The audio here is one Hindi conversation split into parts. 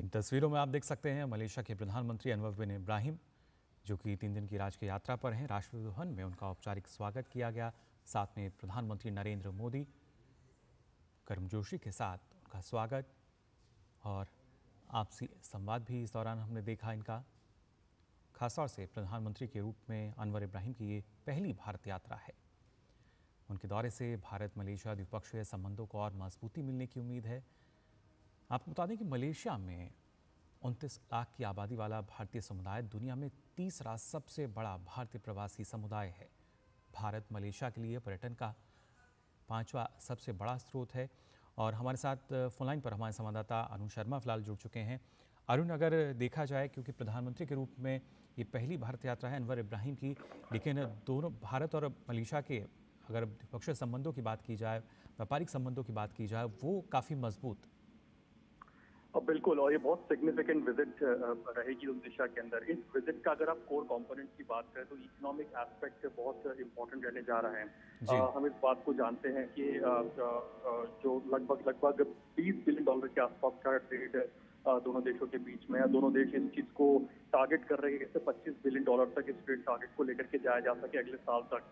तस्वीरों में आप देख सकते हैं मलेशिया के प्रधानमंत्री अनवर बिन इब्राहिम जो कि 3 दिन की राजकीय यात्रा पर हैं। राष्ट्रपति भवन में उनका औपचारिक स्वागत किया गया। साथ में प्रधानमंत्री नरेंद्र मोदी गर्मजोशी के साथ उनका स्वागत और आपसी संवाद भी इस दौरान हमने देखा इनका। खासतौर से प्रधानमंत्री के रूप में अनवर इब्राहिम की ये पहली भारत यात्रा है। उनके दौरे से भारत मलेशिया द्विपक्षीय संबंधों को और मजबूती मिलने की उम्मीद है। आपको बता दें कि मलेशिया में 29 लाख की आबादी वाला भारतीय समुदाय दुनिया में तीसरा सबसे बड़ा भारतीय प्रवासी समुदाय है। भारत मलेशिया के लिए पर्यटन का 5वां सबसे बड़ा स्रोत है। और हमारे साथ फोनलाइन पर हमारे संवाददाता अरुण शर्मा फिलहाल जुड़ चुके हैं। अरुण, अगर देखा जाए क्योंकि प्रधानमंत्री के रूप में ये पहली भारत यात्रा है अनवर इब्राहिम की, लेकिन दोनों भारत और मलेशिया के अगर द्विपक्षीय संबंधों की बात की जाए, व्यापारिक संबंधों की बात की जाए, वो काफ़ी मजबूत। बिल्कुल, और ये बहुत सिग्निफिकेंट विजिट रहेगी उस दिशा के अंदर। इस विजिट का अगर आप कोर कंपोनेंट की बात करें तो इकोनॉमिक एस्पेक्ट बहुत इंपॉर्टेंट रहने जा रहा है। जी। हम इस बात को जानते हैं कि जो लगभग $20 बिलियन के आसपास का ट्रेड दोनों देशों के बीच में है। दोनों देश इस चीज को टारगेट कर रहे हैं कि $25 बिलियन तक इस ट्रेड टारगेट को लेकर के जाया जा सके अगले साल तक।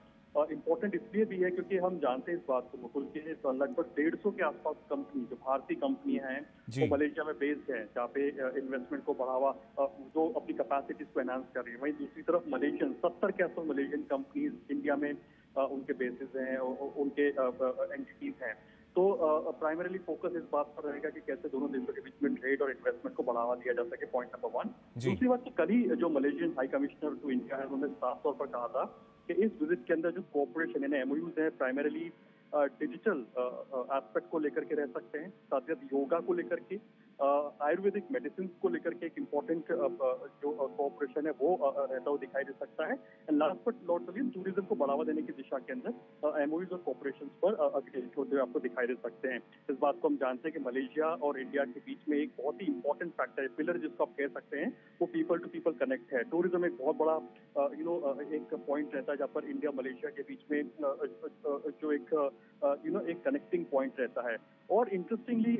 इम्पोर्टेंट इसलिए भी है क्योंकि हम जानते हैं इस बात को मुकुल के लगभग 150 के आसपास कंपनी जो भारतीय कंपनी हैं वो जी। मलेशिया में बेस्ड है, जहाँ पे इन्वेस्टमेंट को बढ़ावा जो अपनी कैपेसिटीज को एनहांस कर रही है। वहीं दूसरी तरफ मलेशियन 70 के आसपास मलेशियन कंपनीज इंडिया में उनके बेसिस हैं, उनके एंटिटीज हैं। तो प्राइमरीली फोकस इस बात पर रहेगा कि कैसे दोनों देशों के बीच में ट्रेड और इन्वेस्टमेंट को बढ़ावा दिया जा सके, पॉइंट नंबर 1। जी। दूसरी बात कि कल ही जो Malaysian high commissioner to India है उन्होंने साफ तौर पर कहा था कि इस विजिट के अंदर जो कोऑपरेशन यानी एमओयूज है प्राइमरीली डिजिटल एस्पेक्ट को लेकर के रह सकते हैं, साथ ही योगा को लेकर के, आयुर्वेदिक मेडिसिन को लेकर के एक इम्पोर्टेंट जो कोऑपरेशन है वो रहता हुआ दिखाई दे सकता है। And last but not least tourism को बढ़ावा देने की दिशा के अंदर एमओयूज और कोऑपरेशन पर अग्रेसर होते हुए आपको दिखाई दे सकते हैं। इस बात को हम जानते हैं कि मलेशिया और इंडिया के बीच में एक बहुत ही इंपॉर्टेंट फैक्टर है, पिलर जिसको आप कह सकते हैं, वो पीपल टू पीपल कनेक्ट है। टूरिज्म एक बहुत बड़ा एक पॉइंट रहता है जहाँ पर इंडिया मलेशिया के बीच में जो एक कनेक्टिंग पॉइंट रहता है। और इंटरेस्टिंगली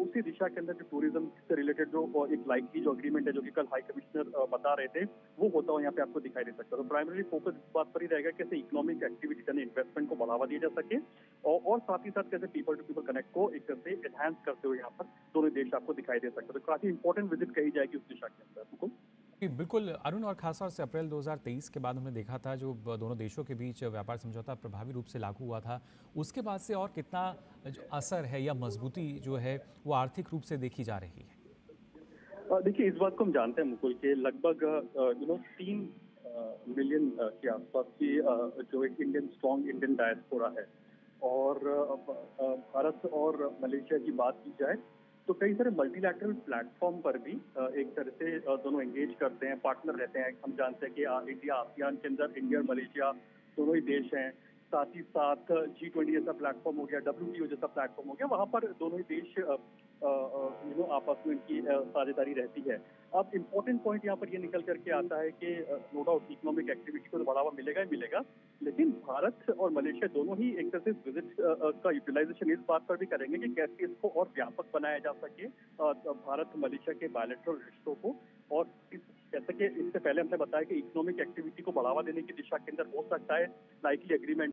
उसी दिशा के अंदर जो टूरिज्म से रिलेटेड जो एक लाइकली जो अग्रीमेंट है जो कि कल हाई कमिश्नर बता रहे थे वो होता हुआ यहाँ पे आपको दिखाई दे सकता है। तो प्राइमरी फोकस इस बात पर ही रहेगा कैसे इकोनॉमिक एक्टिविटी यानी इन्वेस्टमेंट को बढ़ावा दिया जा सके और साथ ही साथ कैसे पीपल टू पीपल कनेक्ट को एक तरह से एनहांस करते हुए यहाँ पर दोनों देश आपको दिखाई दे सकते हैं। तो काफी इंपॉर्टेंट विजिट कही जाएगी उस दिशा के अंदर। जी, बिल्कुल अरुण, और खासतौर से अप्रैल 2023 के बाद हमने देखा था जो दोनों देशों के बीच व्यापार समझौता प्रभावी रूप से लागू हुआ था, उसके बाद से और कितना जो असर है या मजबूती जो है वो आर्थिक रूप से देखी जा रही है? देखिए, इस बात को हम जानते हैं मुकुल के लगभग 3 मिलियन के आसपास की जो एक इंडियन स्ट्रॉन्ग इंडियन डायस्पोरा है। और भारत और मलेशिया की बात की जाए तो कई सारे मल्टीलैटरल प्लेटफॉर्म पर भी एक तरह से दोनों एंगेज करते हैं, पार्टनर रहते हैं। हम जानते हैं कि इंडिया आसियान के अंदर इंडिया और मलेशिया दोनों ही देश हैं। साथ ही साथ G20 जैसा प्लेटफॉर्म हो गया, WTO जैसा प्लेटफॉर्म हो गया, वहां पर दोनों ही देश आपस में इनकी साझेदारी रहती है। अब इम्पोर्टेंट पॉइंट यहाँ पर ये निकल करके आता है कि नो डाउट इकोनॉमिक एक्टिविटी को तो बढ़ावा मिलेगा ही मिलेगा, लेकिन भारत और मलेशिया दोनों ही एक तरह से विजिट का यूटिलाइजेशन इस बात पर भी करेंगे कि कैसे इसको और व्यापक बनाया जा सके भारत मलेशिया के बायलैटरल रिश्तों को। और जैसे कि इससे पहले हमने बताया कि इकोनॉमिक एक्टिविटी को बढ़ावा देने की दिशा के अंदर हो सकता है लाइकली एग्रीमेंट